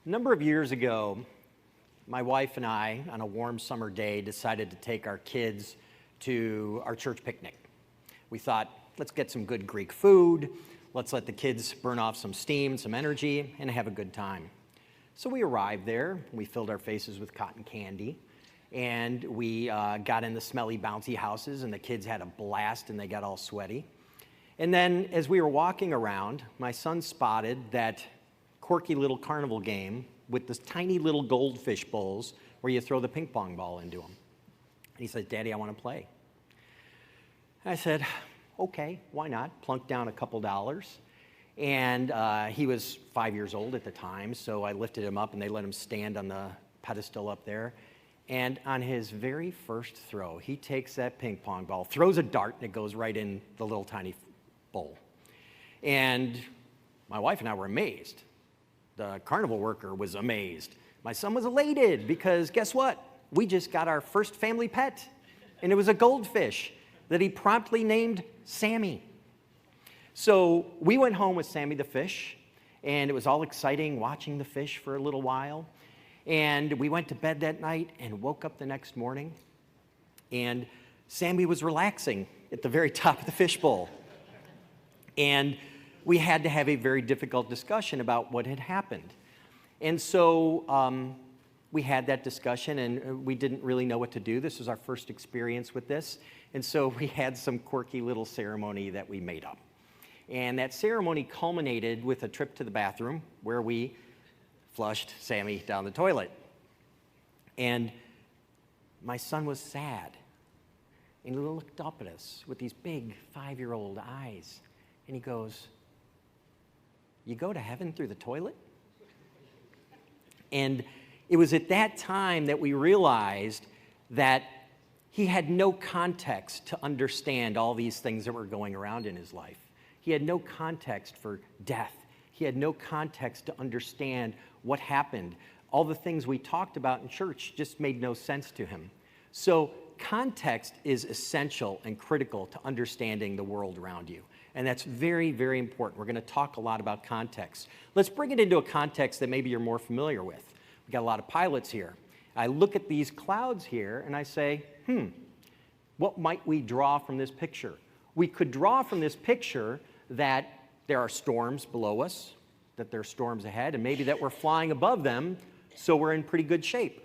A number of years ago, my wife and I, on a warm summer day, decided to take our kids to our church picnic. We thought, let's get some good Greek food, let's let the kids burn off some steam, some energy, and have a good time. So we arrived there, we filled our faces with cotton candy, and we got in the smelly, bouncy houses, and the kids had a blast, and they got all sweaty. And then, as we were walking around, my son spotted that quirky little carnival game with this tiny little goldfish bowls where you throw the ping pong ball into them. And he said, "Daddy, I want to play." And I said, "Okay, why not?" Plunked down a couple dollars. And he was 5 years old at the time, so I lifted him up and they let him stand on the pedestal up there. And on his very first throw, he takes that ping pong ball, throws a dart, and it goes right in the little tiny bowl. And my wife and I were amazed. The carnival worker was amazed. My son was elated because guess what? We just got our first family pet, and it was a goldfish that he promptly named Sammy. So we went home with Sammy the fish, and it was all exciting watching the fish for a little while. And we went to bed that night and woke up the next morning, and Sammy was relaxing at the very top of the fishbowl. And we had to have a very difficult discussion about what had happened. And so we had that discussion, and we didn't really know what to do. This was our first experience with this. And so we had some quirky little ceremony that we made up. And that ceremony culminated with a trip to the bathroom where we flushed Sammy down the toilet. And my son was sad. And he looked up at us with these big 5-year-old eyes. And he goes, "You go to heaven through the toilet?" And it was at that time that we realized that he had no context to understand all these things that were going around in his life. He had no context for death. He had no context to understand what happened. All the things we talked about in church just made no sense to him. So context is essential and critical to understanding the world around you. And that's very, very important. We're going to talk a lot about context. Let's bring it into a context that maybe you're more familiar with. We've got a lot of pilots here. I look at these clouds here and I say, what might we draw from this picture? We could draw from this picture that there are storms below us, that there are storms ahead, and maybe that we're flying above them, so we're in pretty good shape.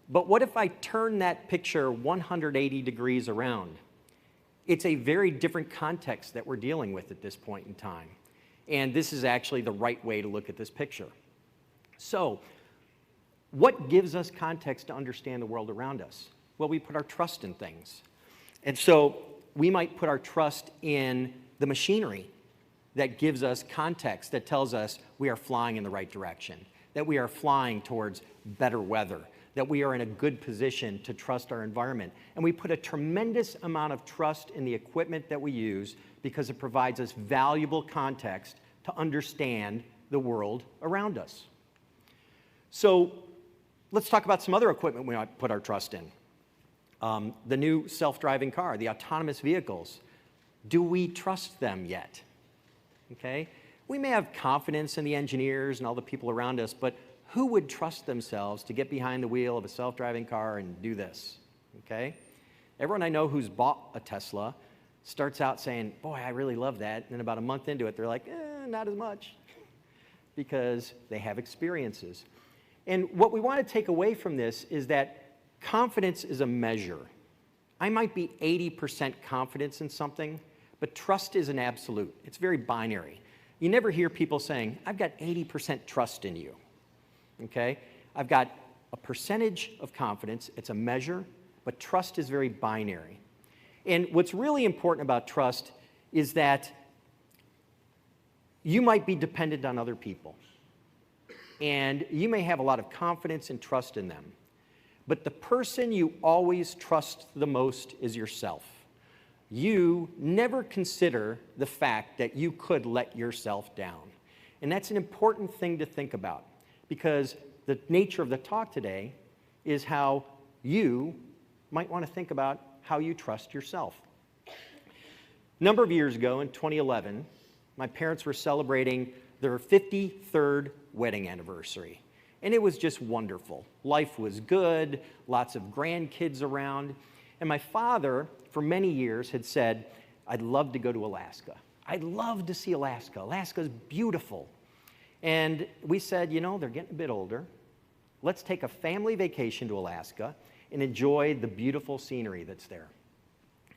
But what if I turn that picture 180 degrees around? It's a very different context that we're dealing with at this point in time. And this is actually the right way to look at this picture. So, what gives us context to understand the world around us? Well, we put our trust in things. And so, we might put our trust in the machinery that gives us context, that tells us we are flying in the right direction, that we are flying towards better weather, that we are in a good position to trust our environment. And we put a tremendous amount of trust in the equipment that we use because it provides us valuable context to understand the world around us. So let's talk about some other equipment we might put our trust in. The new self-driving car, the autonomous vehicles. Do we trust them yet? Okay? We may have confidence in the engineers and all the people around us, but who would trust themselves to get behind the wheel of a self-driving car and do this? Okay? Everyone I know who's bought a Tesla starts out saying, "Boy, I really love that." And then about a month into it, they're like, not as much, because they have experiences. And what we want to take away from this is that confidence is a measure. I might be 80% confidence in something, but trust is an absolute. It's very binary. You never hear people saying, "I've got 80% trust in you." Okay? I've got a percentage of confidence. It's a measure, but trust is very binary. And what's really important about trust is that you might be dependent on other people. And you may have a lot of confidence and trust in them. But the person you always trust the most is yourself. You never consider the fact that you could let yourself down. And that's an important thing to think about, because the nature of the talk today is how you might want to think about how you trust yourself. A number of years ago, in 2011, my parents were celebrating their 53rd wedding anniversary. And it was just wonderful. Life was good, lots of grandkids around. And my father, for many years, had said, I'd love to go to Alaska. I'd love to see Alaska. Alaska's beautiful. And we said, you know, they're getting a bit older. Let's take a family vacation to Alaska and enjoy the beautiful scenery that's there.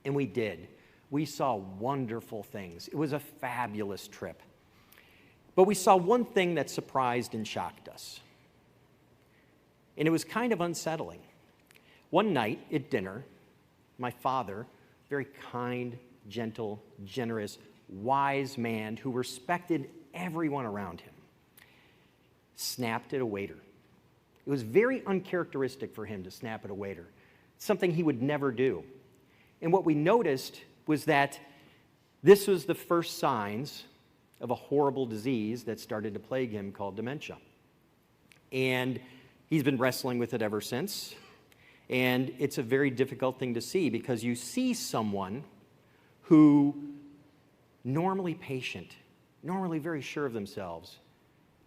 And we did. We saw wonderful things. It was a fabulous trip. But we saw one thing that surprised and shocked us. And it was kind of unsettling. One night at dinner, my father, very kind, gentle, generous, wise man who respected everyone around him, snapped at a waiter. It was very uncharacteristic for him to snap at a waiter, something he would never do. And what we noticed was that this was the first signs of a horrible disease that started to plague him called dementia. And he's been wrestling with it ever since. And it's a very difficult thing to see because you see someone who normally patient, normally very sure of themselves,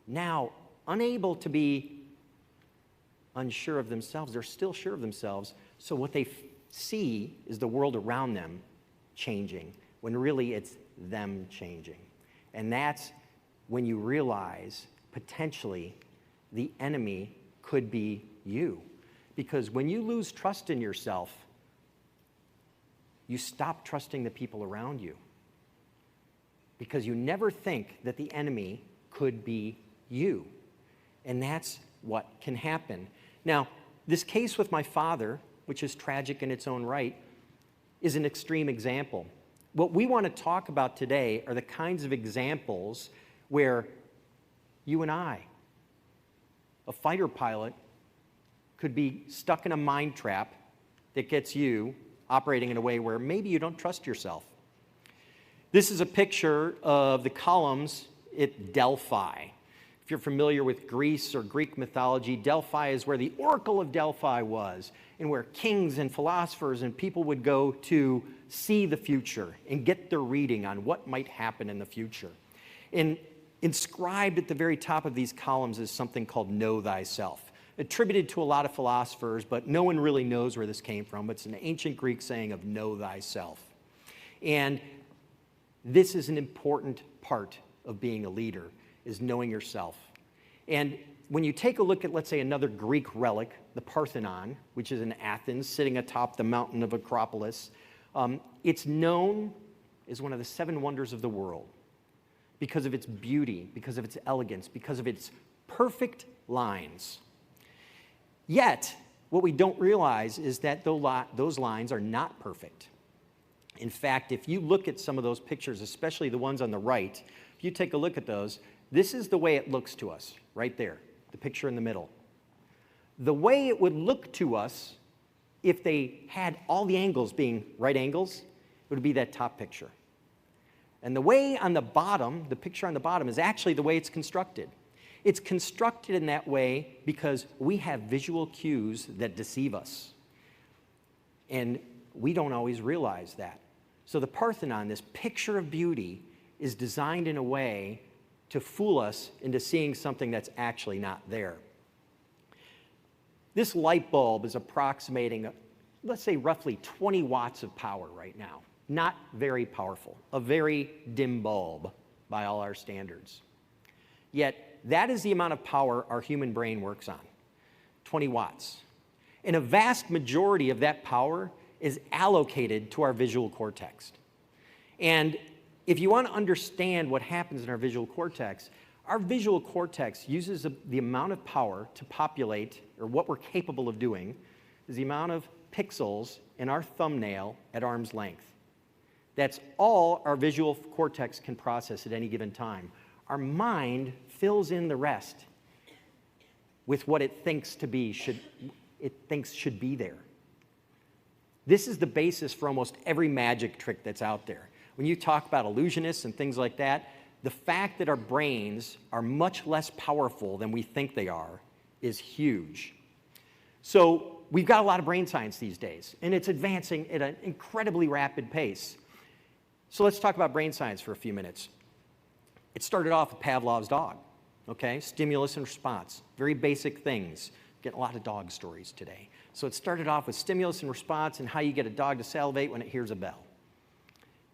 now unable to be unsure of themselves. They're still sure of themselves. So what they see is the world around them changing, when really it's them changing. And that's when you realize potentially the enemy could be you. Because when you lose trust in yourself, you stop trusting the people around you. Because you never think that the enemy could be you. And that's what can happen. Now, this case with my father, which is tragic in its own right, is an extreme example. What we want to talk about today are the kinds of examples where you and I, a fighter pilot, could be stuck in a mind trap that gets you operating in a way where maybe you don't trust yourself. This is a picture of the columns at Delphi. If you're familiar with Greece or Greek mythology, Delphi is where the Oracle of Delphi was, and where kings and philosophers and people would go to see the future and get their reading on what might happen in the future. And inscribed at the very top of these columns is something called Know Thyself, attributed to a lot of philosophers, but no one really knows where this came from. It's an ancient Greek saying of know thyself. And this is an important part of being a leader, is knowing yourself. And when you take a look at, let's say, another Greek relic, the Parthenon, which is in Athens, sitting atop the mountain of Acropolis, it's known as one of the 7 wonders of the world because of its beauty, because of its elegance, because of its perfect lines. Yet, what we don't realize is that those lines are not perfect. In fact, if you look at some of those pictures, especially the ones on the right, if you take a look at those, this is the way it looks to us, right there, the picture in the middle. The way it would look to us if they had all the angles being right angles, it would be that top picture. And the way on the bottom, the picture on the bottom, is actually the way it's constructed. It's constructed in that way because we have visual cues that deceive us. And we don't always realize that. So the Parthenon, this picture of beauty, is designed in a way to fool us into seeing something that's actually not there. This light bulb is approximating, let's say, roughly 20 watts of power right now. Not very powerful, a very dim bulb by all our standards. Yet, that is the amount of power our human brain works on, 20 watts. And a vast majority of that power is allocated to our visual cortex. And if you want to understand what happens in our visual cortex uses the amount of power to populate, or what we're capable of doing, is the amount of pixels in our thumbnail at arm's length. That's all our visual cortex can process at any given time. Our mind fills in the rest with what it thinks should be there. This is the basis for almost every magic trick that's out there. When you talk about illusionists and things like that, the fact that our brains are much less powerful than we think they are is huge. So we've got a lot of brain science these days, and it's advancing at an incredibly rapid pace. So let's talk about brain science for a few minutes. It started off with Pavlov's dog, okay? Stimulus and response, very basic things. Getting a lot of dog stories today. So it started off with stimulus and response and how you get a dog to salivate when it hears a bell.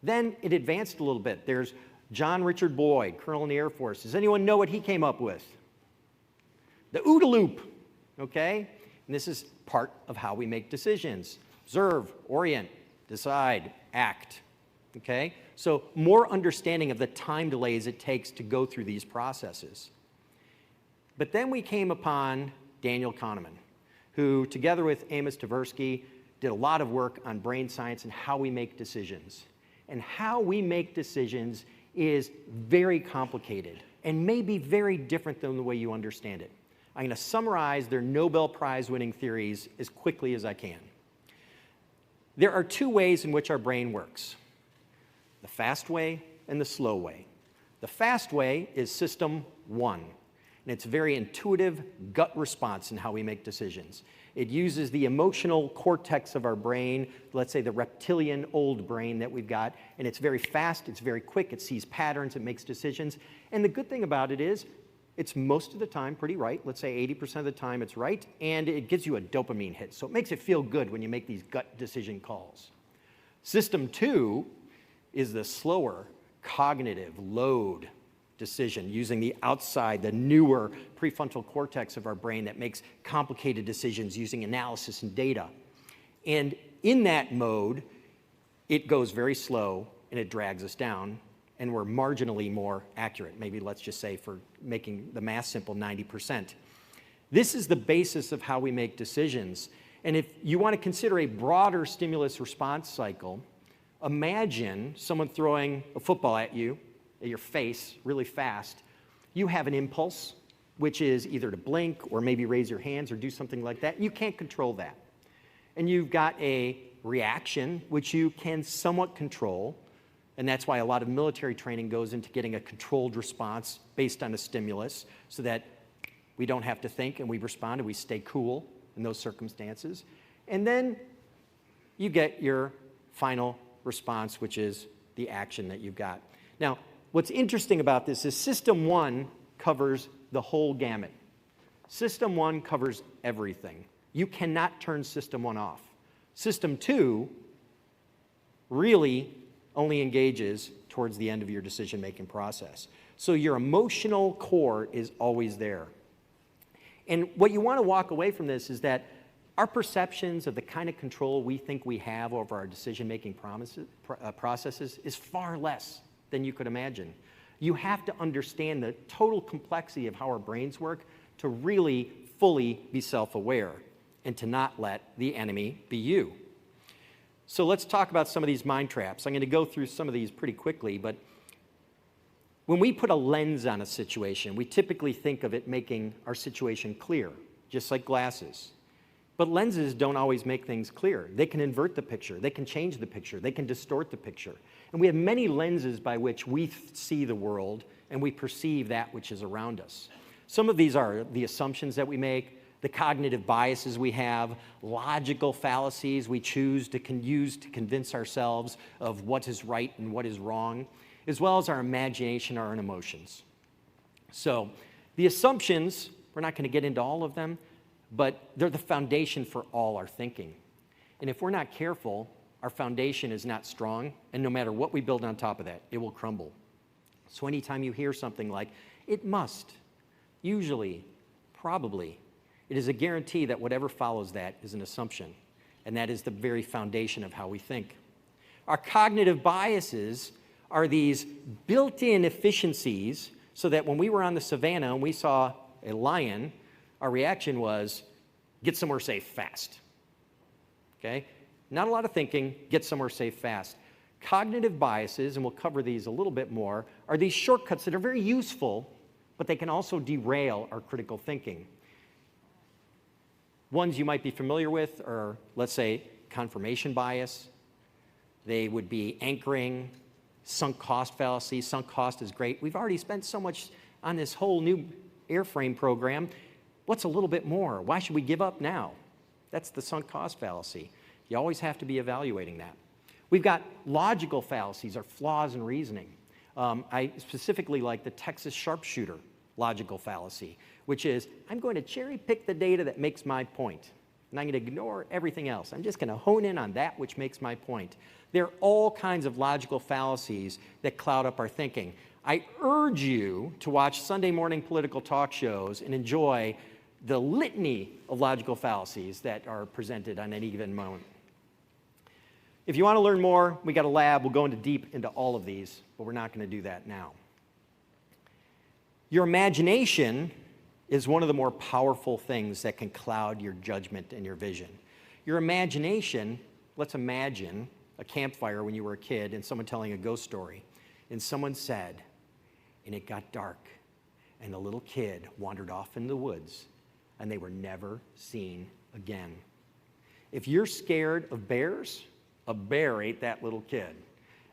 Then it advanced a little bit. There's John Richard Boyd, Colonel in the Air Force. Does anyone know what he came up with? The OODA loop, okay? And this is part of how we make decisions. Observe, orient, decide, act, okay? So more understanding of the time delays it takes to go through these processes. But then we came upon Daniel Kahneman, who together with Amos Tversky did a lot of work on brain science and how we make decisions. And how we make decisions is very complicated and may be very different than the way you understand it. I'm going to summarize their Nobel Prize winning theories as quickly as I can. There are two ways in which our brain works: the fast way and the slow way. The fast way is system 1, and it's a very intuitive gut response in how we make decisions. It uses the emotional cortex of our brain, let's say the reptilian old brain that we've got, and it's very fast, it's very quick, it sees patterns, it makes decisions. And the good thing about it is, it's most of the time pretty right. Let's say 80% of the time it's right, and it gives you a dopamine hit. So it makes it feel good when you make these gut decision calls. System 2 is the slower cognitive load decision using the outside, the newer prefrontal cortex of our brain that makes complicated decisions using analysis and data. And in that mode, it goes very slow and it drags us down, and we're marginally more accurate. Maybe let's just say, for making the math simple, 90%. This is the basis of how we make decisions. And if you want to consider a broader stimulus response cycle, imagine someone throwing a football at you, at your face, really fast. You have an impulse, which is either to blink or maybe raise your hands or do something like that. You can't control that. And you've got a reaction, which you can somewhat control. And that's why a lot of military training goes into getting a controlled response based on a stimulus, so that we don't have to think and we respond and we stay cool in those circumstances. And then you get your final response, which is the action that you've got. Now, what's interesting about this is System 1 covers the whole gamut. System 1 covers everything. You cannot turn System 1 off. System 2 really only engages towards the end of your decision-making process. So your emotional core is always there. And what you want to walk away from this is that our perceptions of the kind of control we think we have over our decision-making processes is far less than you could imagine. You have to understand the total complexity of how our brains work to really fully be self-aware and to not let the enemy be you. So let's talk about some of these mind traps. I'm going to go through some of these pretty quickly, but when we put a lens on a situation, we typically think of it making our situation clear, just like glasses. But lenses don't always make things clear. They can invert the picture, they can change the picture, they can distort the picture. And we have many lenses by which we see the world and we perceive that which is around us. Some of these are the assumptions that we make, the cognitive biases we have, logical fallacies we choose to use to convince ourselves of what is right and what is wrong, as well as our imagination, our own emotions. So the assumptions, we're not going to get into all of them, but they're the foundation for all our thinking. And if we're not careful, our foundation is not strong, and no matter what we build on top of that, it will crumble. So anytime you hear something like, it must, usually, probably, it is a guarantee that whatever follows that is an assumption, and that is the very foundation of how we think. Our cognitive biases are these built-in efficiencies so that when we were on the savannah and we saw a lion, our reaction was, get somewhere safe fast. Okay? Not a lot of thinking, get somewhere safe fast. Cognitive biases, and we'll cover these a little bit more, are these shortcuts that are very useful, but they can also derail our critical thinking. Ones you might be familiar with are, let's say, confirmation bias. They would be anchoring, sunk cost fallacy. Sunk cost is great. We've already spent so much on this whole new airframe program. What's a little bit more? Why should we give up now? That's the sunk cost fallacy. You always have to be evaluating that. We've got logical fallacies, or flaws in reasoning. I specifically like the Texas sharpshooter logical fallacy, which is, I'm going to cherry pick the data that makes my point, and I'm going to ignore everything else. I'm just going to hone in on that which makes my point. There are all kinds of logical fallacies that cloud up our thinking. I urge you to watch Sunday morning political talk shows and enjoy the litany of logical fallacies that are presented on any given moment. If you want to learn more, we got a lab. We'll go deep into all of these, but we're not going to do that now. Your imagination is one of the more powerful things that can cloud your judgment and your vision. Your imagination, let's imagine a campfire when you were a kid and someone telling a ghost story, and someone said, and it got dark, and the little kid wandered off in the woods, and they were never seen again. If you're scared of bears, a bear ate that little kid.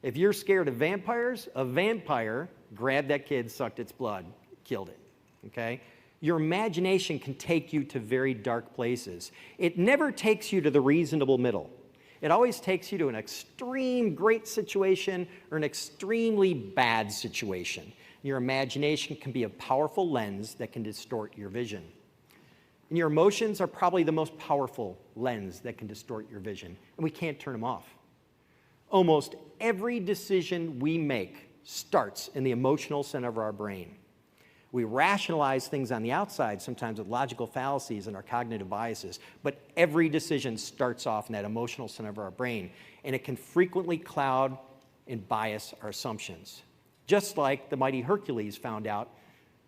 If you're scared of vampires, a vampire grabbed that kid, sucked its blood, killed it, okay? Your imagination can take you to very dark places. It never takes you to the reasonable middle. It always takes you to an extreme great situation or an extremely bad situation. Your imagination can be a powerful lens that can distort your vision. And your emotions are probably the most powerful lens that can distort your vision, and we can't turn them off. Almost every decision we make starts in the emotional center of our brain. We rationalize things on the outside sometimes with logical fallacies and our cognitive biases, but every decision starts off in that emotional center of our brain, and it can frequently cloud and bias our assumptions. Just like the mighty Hercules found out,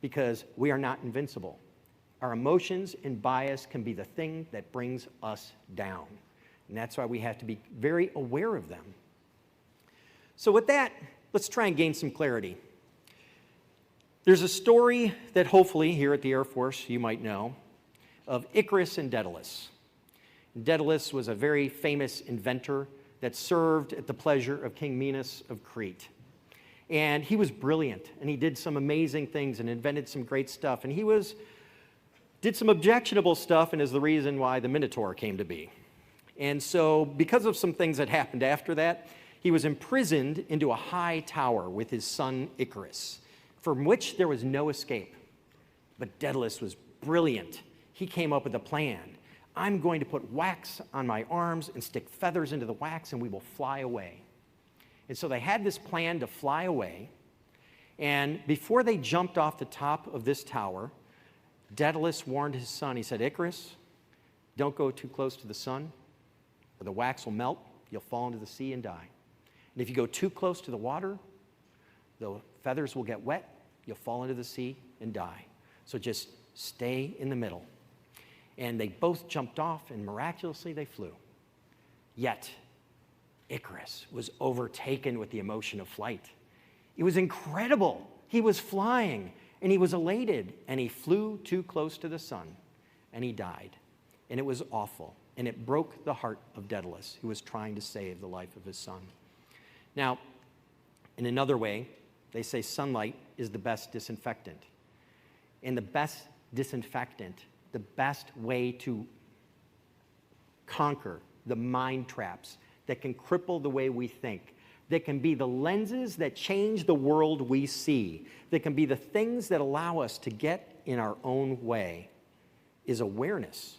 because we are not invincible. Our emotions and bias can be the thing that brings us down, and that's why we have to be very aware of them. So with that, let's try and gain some clarity. There's a story that hopefully here at the Air Force you might know of Icarus and Daedalus. Daedalus was a very famous inventor that served at the pleasure of King Minos of Crete. And he was brilliant, and he did some amazing things and invented some great stuff. And he did some objectionable stuff, and is the reason why the Minotaur came to be. And so because of some things that happened after that, he was imprisoned into a high tower with his son Icarus, from which there was no escape. But Daedalus was brilliant. He came up with a plan. I'm going to put wax on my arms and stick feathers into the wax, and we will fly away. And so they had this plan to fly away, and before they jumped off the top of this tower, Daedalus warned his son. He said, Icarus, don't go too close to the sun, or the wax will melt, you'll fall into the sea and die. And if you go too close to the water, the feathers will get wet, you'll fall into the sea and die. So just stay in the middle. And they both jumped off, and miraculously they flew. Yet, Icarus was overtaken with the emotion of flight. It was incredible. He was flying, and he was elated, and he flew too close to the sun, and he died. And it was awful, and it broke the heart of Daedalus, who was trying to save the life of his son. Now, in another way, they say sunlight is the best disinfectant. And the best disinfectant, the best way to conquer the mind traps that can cripple the way we think, that can be the lenses that change the world we see, that can be the things that allow us to get in our own way, is awareness.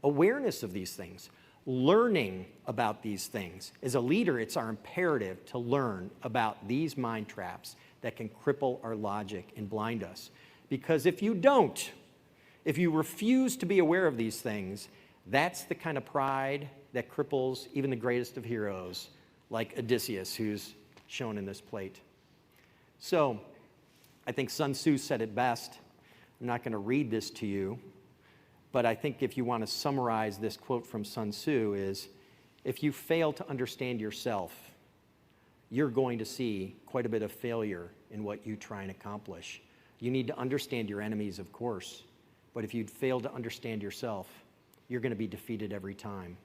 Awareness of these things. Learning about these things. As a leader, it's our imperative to learn about these mind traps that can cripple our logic and blind us. Because if you don't, if you refuse to be aware of these things, that's the kind of pride that cripples even the greatest of heroes, like Odysseus, who's shown in this plate. So, I think Sun Tzu said it best. I'm not going to read this to you, but I think if you want to summarize this quote from Sun Tzu is, if you fail to understand yourself, you're going to see quite a bit of failure in what you try and accomplish. You need to understand your enemies, of course, but if you fail to understand yourself, you're going to be defeated every time.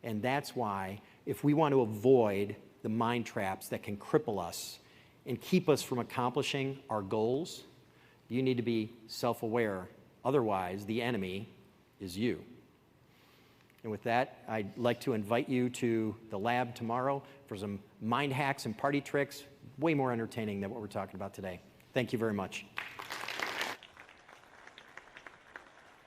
And that's why, if we want to avoid the mind traps that can cripple us and keep us from accomplishing our goals, you need to be self-aware. Otherwise, the enemy is you. And with that, I'd like to invite you to the lab tomorrow for some mind hacks and party tricks way more entertaining than what we're talking about today. Thank you very much.